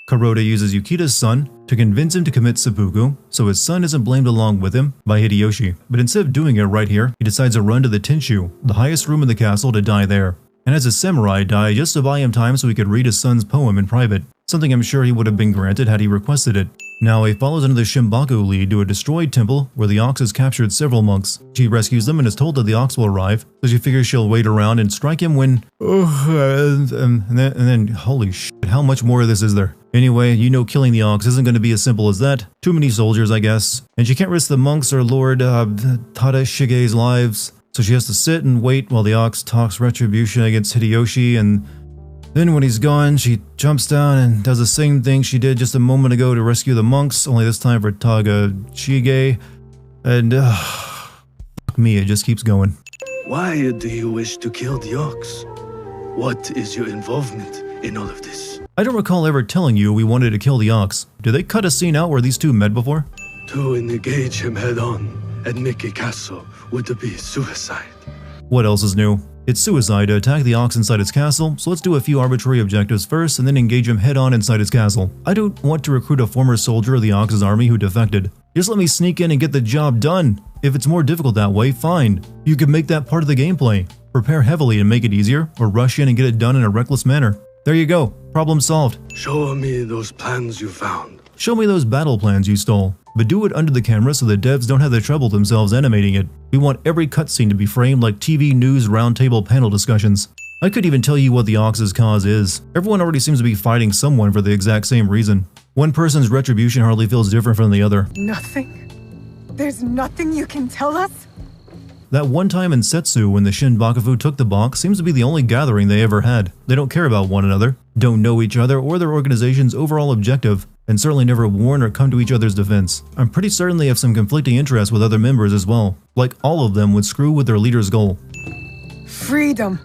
Kuroda uses Yukida's son to convince him to commit seppuku, so his son isn't blamed along with him by Hideyoshi. But instead of doing it right here, he decides to run to the Tenshu, the highest room in the castle, to die there. And has a samurai die just to buy him time so he could read his son's poem in private, something I'm sure he would have been granted had he requested it. Now he follows under the Shimbaku lead to a destroyed temple where the ox has captured several monks. She rescues them and is told that the ox will arrive, so she figures she'll wait around and strike him when… and then holy shit, how much more of this is there? Anyway, you know killing the ox isn't going to be as simple as that. Too many soldiers, I guess. And she can't risk the monks or Lord Tadashige's lives, so she has to sit and wait while the ox talks retribution against Hideyoshi, and then when he's gone, she jumps down and does the same thing she did just a moment ago to rescue the monks, only this time for Tadashige, and fuck me, it just keeps going. Why do you wish to kill the ox? What is your involvement in all of this? I don't recall ever telling you we wanted to kill the ox. Did they cut a scene out where these two met before? To engage him head-on at Mickey Castle would be suicide. What else is new? It's suicide to attack the ox inside its castle, so let's do a few arbitrary objectives first and then engage him head-on inside its castle. I don't want to recruit a former soldier of the ox's army who defected. Just let me sneak in and get the job done. If it's more difficult that way, fine. You can make that part of the gameplay. Prepare heavily and make it easier, or rush in and get it done in a reckless manner. There you go. Problem solved. Show me those plans you found. Show me those battle plans you stole. But do it under the camera so the devs don't have the trouble themselves animating it. We want every cutscene to be framed like TV news roundtable panel discussions. I could even tell you what the ox's cause is. Everyone already seems to be fighting someone for the exact same reason. One person's retribution hardly feels different from the other. Nothing? There's nothing you can tell us? That one time in Setsu when the Shinbakufu took the box seems to be the only gathering they ever had. They don't care about one another, don't know each other or their organization's overall objective, and certainly never warn or come to each other's defense. I'm pretty certain they have some conflicting interests with other members as well, like all of them would screw with their leader's goal. Freedom.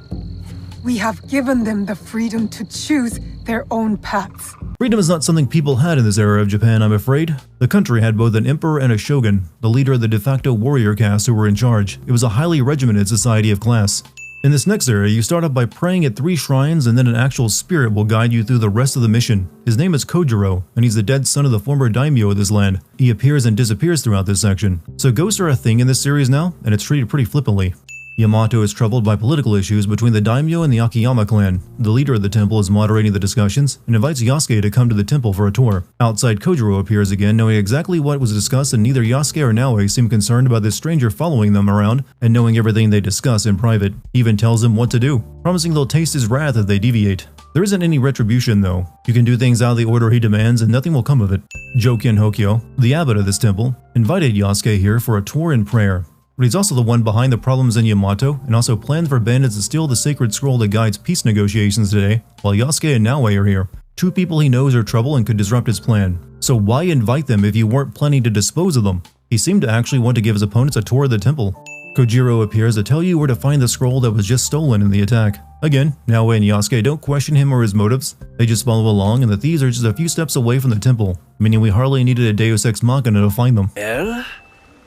We have given them the freedom to choose their own paths. Freedom is not something people had in this era of Japan, I'm afraid. The country had both an emperor and a shogun, the leader of the de facto warrior caste who were in charge. It was a highly regimented society of class. In this next era, you start off by praying at 3 shrines and then an actual spirit will guide you through the rest of the mission. His name is Kojiro, and he's the dead son of the former daimyo of this land. He appears and disappears throughout this section. So ghosts are a thing in this series now, and it's treated pretty flippantly. Yamato is troubled by political issues between the daimyo and the Akiyama clan. The leader of the temple is moderating the discussions and invites Yasuke to come to the temple for a tour. Outside, Kojiro appears again, knowing exactly what was discussed, and neither Yasuke or Naoe seem concerned about this stranger following them around and knowing everything they discuss in private. He even tells them what to do, promising they'll taste his wrath if they deviate. There isn't any retribution though. You can do things out of the order he demands and nothing will come of it. Jokin Hokyo, the abbot of this temple, invited Yasuke here for a tour and prayer. But he's also the one behind the problems in Yamato and also planned for bandits to steal the sacred scroll that guides peace negotiations today, while Yasuke and Naoe are here. 2 people he knows are trouble and could disrupt his plan. So why invite them if you weren't planning to dispose of them? He seemed to actually want to give his opponents a tour of the temple. Kojiro appears to tell you where to find the scroll that was just stolen in the attack. Again, Naoe and Yasuke don't question him or his motives. They just follow along and the thieves are just a few steps away from the temple, meaning we hardly needed a Deus Ex Machina to find them. Well,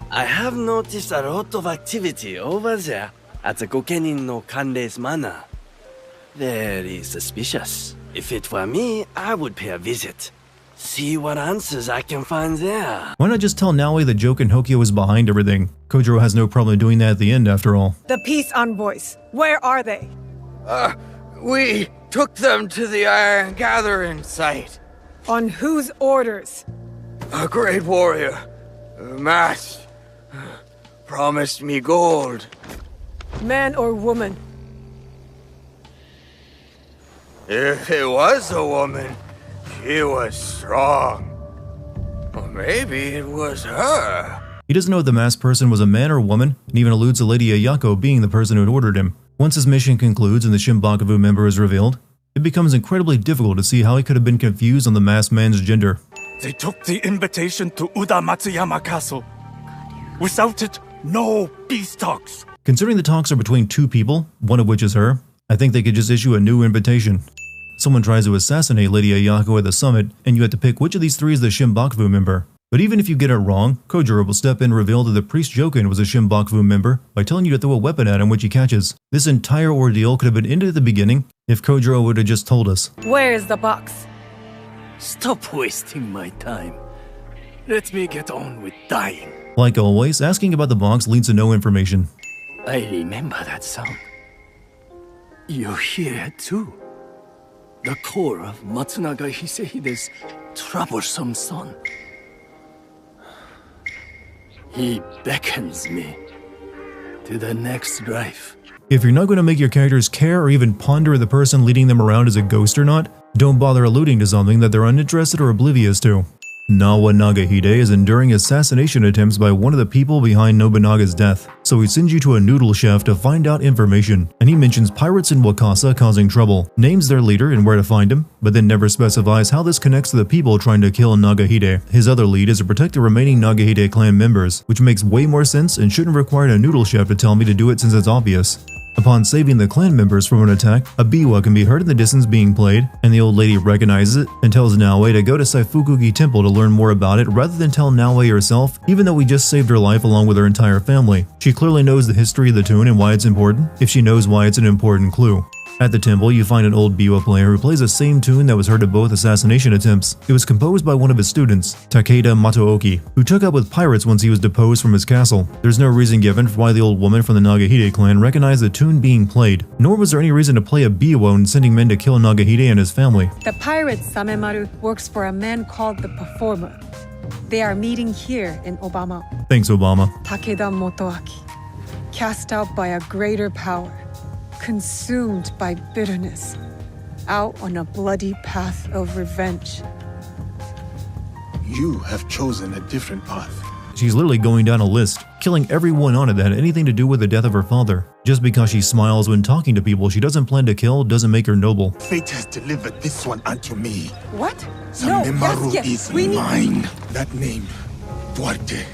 I have noticed a lot of activity over there at the Gokenin no Kanrei's manor. Very suspicious. If it were me, I would pay a visit. See what answers I can find there. Why not just tell Naoe that Jokin Hokyo is behind everything? Kojiro has no problem doing that at the end after all. The peace envoys, where are they? We took them to the Iron Gathering site. On whose orders? A great warrior, Matt, promised me gold. Man or woman? If it was a woman, she was strong. Or maybe it was her. He doesn't know if the masked person was a man or woman, and even alludes to Lady Ayako being the person who had ordered him. Once his mission concludes and the Shinbakufu member is revealed, it becomes incredibly difficult to see how he could have been confused on the masked man's gender. They took the invitation to Uda Matsuyama Castle. Without it, no peace talks. Considering the talks are between two people, one of which is her, I think they could just issue a new invitation. Someone tries to assassinate Lady Ayako at the summit, and you have to pick which of these three is the Shinbakufu member. But even if you get it wrong, Kojiro will step in and reveal that the priest Joken was a Shinbakufu member by telling you to throw a weapon at him which he catches. This entire ordeal could have been ended at the beginning if Kojiro would have just told us. Where is the box? Stop wasting my time. Let me get on with dying. Like always, asking about the box leads to no information. I remember that sound. You hear it too. The core of Matsunaga Hisehide's troublesome son. He beckons me to the next life. If you're not going to make your characters care or even ponder if the person leading them around is a ghost or not, don't bother alluding to something that they're uninterested or oblivious to. Nawa Nagahide is enduring assassination attempts by one of the people behind Nobunaga's death, so he sends you to a noodle chef to find out information, and he mentions pirates in Wakasa causing trouble, names their leader and where to find him, but then never specifies how this connects to the people trying to kill Nagahide. His other lead is to protect the remaining Nagahide clan members, which makes way more sense and shouldn't require a noodle chef to tell me to do it since it's obvious. Upon saving the clan members from an attack, a biwa can be heard in the distance being played, and the old lady recognizes it and tells Naoe to go to Saifukugi Temple to learn more about it rather than tell Naoe herself, even though we just saved her life along with her entire family. She clearly knows the history of the tune and why it's important, if she knows why it's an important clue. At the temple, you find an old biwa player who plays the same tune that was heard at both assassination attempts. It was composed by one of his students, Takeda Matooki, who took up with pirates once he was deposed from his castle. There's no reason given for why the old woman from the Nagahide clan recognized the tune being played, nor was there any reason to play a biwa when sending men to kill Nagahide and his family. The pirate Samemaru works for a man called the Performer. They are meeting here in Obama. Thanks, Obama. Takeda Motoaki, cast out by a greater power, consumed by bitterness, out on a bloody path of revenge. You have chosen a different path. She's literally going down a list, killing everyone on it that had anything to do with the death of her father. Just because she smiles when talking to people she doesn't plan to kill doesn't make her noble. Fate has delivered this one unto me. What? Samemaru yes, is mine. That name, Duarte.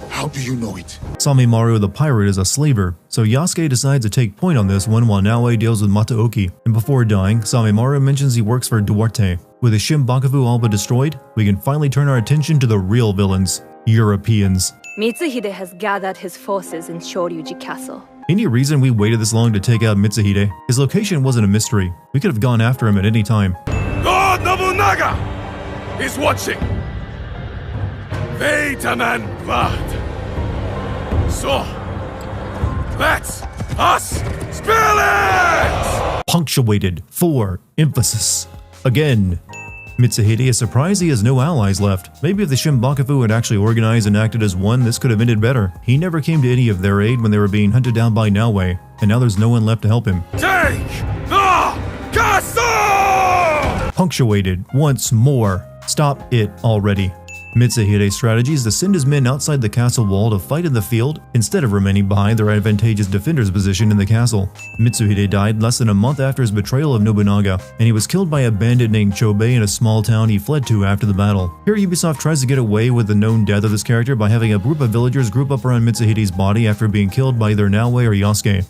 How do you know it? Samemaru the pirate is a slaver, so Yasuke decides to take point on this one while Naoe deals with Matooki, and before dying, Samemaru mentions he works for Duarte. With the Shinbakufu all but destroyed, we can finally turn our attention to the real villains, Europeans. Mitsuhide has gathered his forces in Shoryuji Castle. Any reason we waited this long to take out Mitsuhide? His location wasn't a mystery. We could have gone after him at any time. Lord Nobunaga is watching. Fate and blood. So, let's us spill it! Punctuated for emphasis. Again. Mitsuhide is surprised he has no allies left. Maybe if the Shinbakufu had actually organized and acted as one, this could have ended better. He never came to any of their aid when they were being hunted down by Naoe, and now there's no one left to help him. Take the castle! Punctuated once more. Stop it already. Mitsuhide's strategy is to send his men outside the castle wall to fight in the field instead of remaining behind their advantageous defender's position in the castle. Mitsuhide died less than a month after his betrayal of Nobunaga, and he was killed by a bandit named Chobe in a small town he fled to after the battle. Here Ubisoft tries to get away with the known death of this character by having a group of villagers group up around Mitsuhide's body after being killed by either Naoe or Yasuke.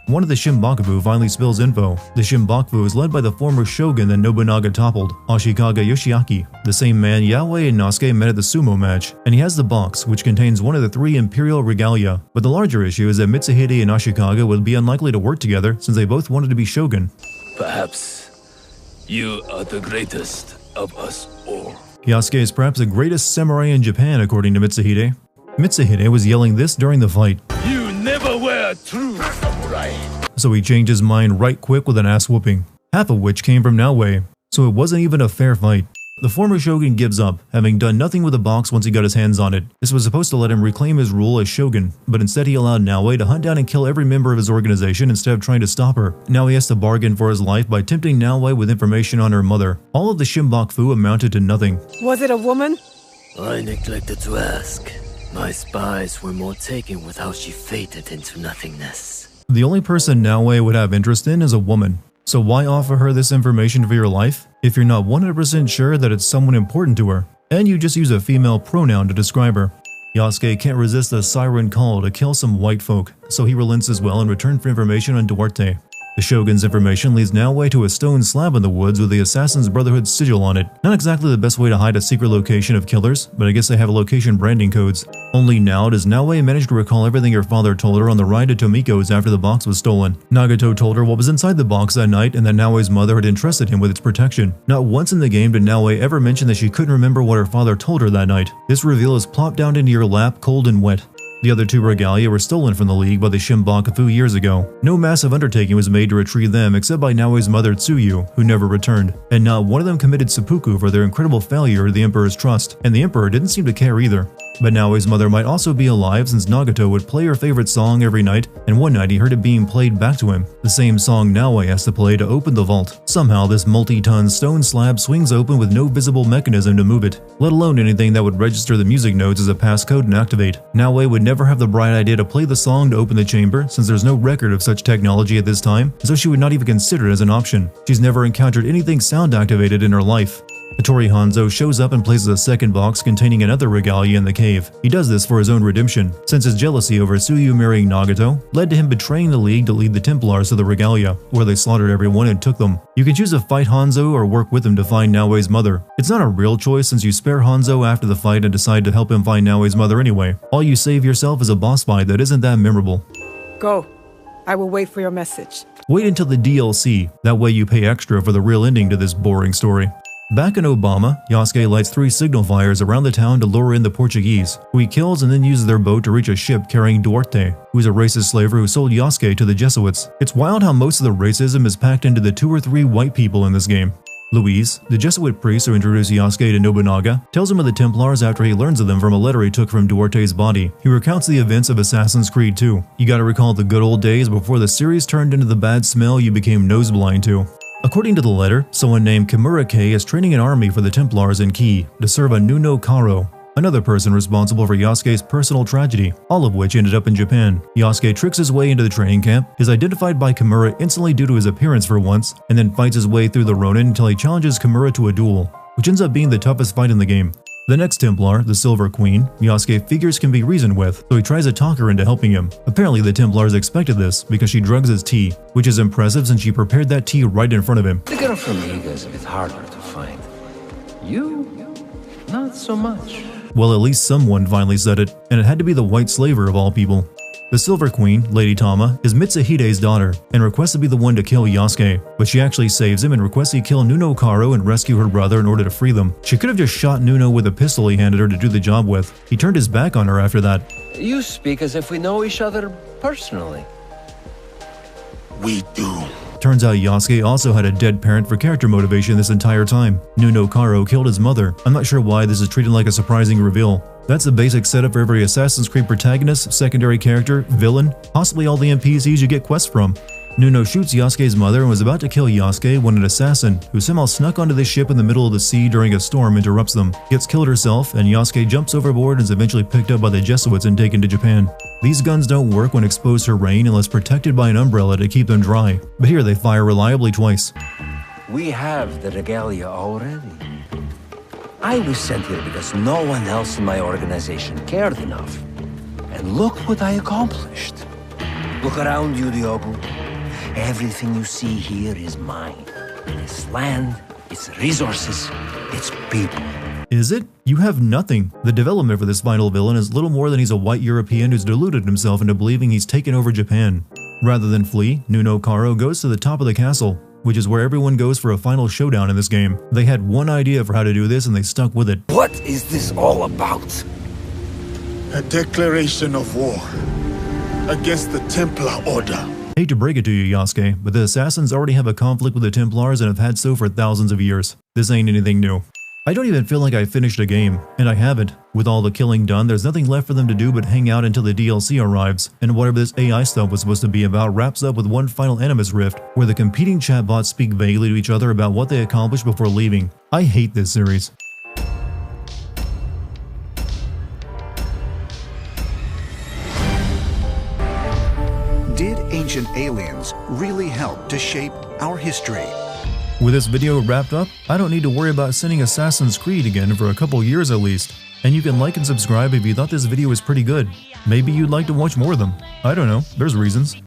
One of the Shinbakufu finally spills info. The Shinbakufu is led by the former shogun that Nobunaga toppled, Ashikaga Yoshiaki, the same man Yaoi and Nasuke met at the sumo match, and he has the box, which contains one of the 3 imperial regalia. But the larger issue is that Mitsuhide and Ashikaga would be unlikely to work together since they both wanted to be shogun. Perhaps you are the greatest of us all. Yasuke is perhaps the greatest samurai in Japan, according to Mitsuhide. Mitsuhide was yelling this during the fight. You never were true samurai. So he changed his mind right quick with an ass whooping, half of which came from Naoe, so it wasn't even a fair fight. The former shogun gives up, having done nothing with the box once he got his hands on it. This was supposed to let him reclaim his rule as shogun, but instead he allowed Naoe to hunt down and kill every member of his organization instead of trying to stop her. Now he has to bargain for his life by tempting Naoe with information on her mother. All of the Shinbaku amounted to nothing. Was it a woman? I neglected to ask. My spies were more taken with how she faded into nothingness. The only person Naoe would have interest in is a woman. So why offer her this information for your life if you're not 100% sure that it's someone important to her? And you just use a female pronoun to describe her. Yasuke can't resist the siren call to kill some white folk, so he relents as well in return for information on Duarte. The Shogun's information leads Naoe to a stone slab in the woods with the Assassin's Brotherhood sigil on it. Not exactly the best way to hide a secret location of killers, but I guess they have location branding codes. Only now does Naoe manage to recall everything her father told her on the ride to Tomiko's after the box was stolen. Nagato told her what was inside the box that night and that Naoe's mother had entrusted him with its protection. Not once in the game did Naoe ever mention that she couldn't remember what her father told her that night. This reveal is plopped down into your lap cold and wet. The other two regalia were stolen from the League by the Shinbaku a few years ago. No massive undertaking was made to retrieve them except by Naoe's mother Tsuyu, who never returned. And not one of them committed seppuku for their incredible failure to the Emperor's trust, and the Emperor didn't seem to care either. But Naoe's mother might also be alive since Nagato would play her favorite song every night, and one night he heard it being played back to him. The same song Naoe has to play to open the vault. Somehow this multi-ton stone slab swings open with no visible mechanism to move it, let alone anything that would register the music notes as a passcode and activate. Naoe would never have the bright idea to play the song to open the chamber since there's no record of such technology at this time, so she would not even consider it as an option. She's never encountered anything sound activated in her life. Hattori Hanzo shows up and places a second box containing another regalia in the cave. He does this for his own redemption, since his jealousy over Tsuyu marrying Nagato led to him betraying the League to lead the Templars to the regalia, where they slaughtered everyone and took them. You can choose to fight Hanzo or work with him to find Naoe's mother. It's not a real choice since you spare Hanzo after the fight and decide to help him find Naoe's mother anyway. All you save yourself is a boss fight that isn't that memorable. Go. I will wait for your message. Wait until the DLC, that way you pay extra for the real ending to this boring story. Back in Obama, Yasuke lights 3 signal fires around the town to lure in the Portuguese, who he kills and then uses their boat to reach a ship carrying Duarte, who's a racist slaver who sold Yasuke to the Jesuits. It's wild how most of the racism is packed into the 2 or 3 white people in this game. Luis, the Jesuit priest who introduced Yasuke to Nobunaga, tells him of the Templars after he learns of them from a letter he took from Duarte's body. He recounts the events of Assassin's Creed 2. You gotta recall the good old days before the series turned into the bad smell you became noseblind to. According to the letter, someone named Kimura Kei is training an army for the Templars in Ki to serve a Nuno Karo, another person responsible for Yasuke's personal tragedy, all of which ended up in Japan. Yasuke tricks his way into the training camp, is identified by Kimura instantly due to his appearance for once, and then fights his way through the Ronin until he challenges Kimura to a duel, which ends up being the toughest fight in the game. The next Templar, the Silver Queen, Yasuke figures can be reasoned with, so he tries to talk her into helping him. Apparently the Templars expected this because she drugs his tea, which is impressive since she prepared that tea right in front of him. The girl from Iga is a bit harder to find. You, not so much. Well, at least someone finally said it, and it had to be the white slaver of all people. The Silver Queen, Lady Tama, is Mitsuhide's daughter and requests to be the one to kill Yasuke, but she actually saves him and requests he kill Nuno Karo and rescue her brother in order to free them. She could have just shot Nuno with a pistol he handed her to do the job with. He turned his back on her after that. You speak as if we know each other personally. We do. Turns out Yasuke also had a dead parent for character motivation this entire time. Nuno Karo killed his mother. I'm not sure why this is treated like a surprising reveal. That's the basic setup for every Assassin's Creed protagonist, secondary character, villain, possibly all the NPCs you get quests from. Nuno shoots Yasuke's mother and was about to kill Yasuke when an assassin, who somehow snuck onto the ship in the middle of the sea during a storm, interrupts them, gets killed herself, and Yasuke jumps overboard and is eventually picked up by the Jesuits and taken to Japan. These guns don't work when exposed to rain unless protected by an umbrella to keep them dry, but here they fire reliably twice. We have the regalia already. I was sent here because no one else in my organization cared enough. And look what I accomplished. Look around you, Diogo. Everything you see here is mine. It's land, it's resources, it's people. Is it? You have nothing. The development for this final villain is little more than he's a white European who's deluded himself into believing he's taken over Japan. Rather than flee, Nuno Karo goes to the top of the castle, which is where everyone goes for a final showdown in this game. They had one idea for how to do this and they stuck with it. What is this all about? A declaration of war against the Templar Order. Hate to break it to you, Yasuke, but the Assassins already have a conflict with the Templars and have had so for thousands of years. This ain't anything new. I don't even feel like I finished a game, and I haven't. With all the killing done, there's nothing left for them to do but hang out until the DLC arrives, and whatever this AI stuff was supposed to be about wraps up with one final Animus Rift, where the competing chatbots speak vaguely to each other about what they accomplished before leaving. I hate this series. Did ancient aliens really help to shape our history? With this video wrapped up, I don't need to worry about sending Assassin's Creed again for a couple years at least. And you can like and subscribe if you thought this video was pretty good. Maybe you'd like to watch more of them. I don't know, there's reasons.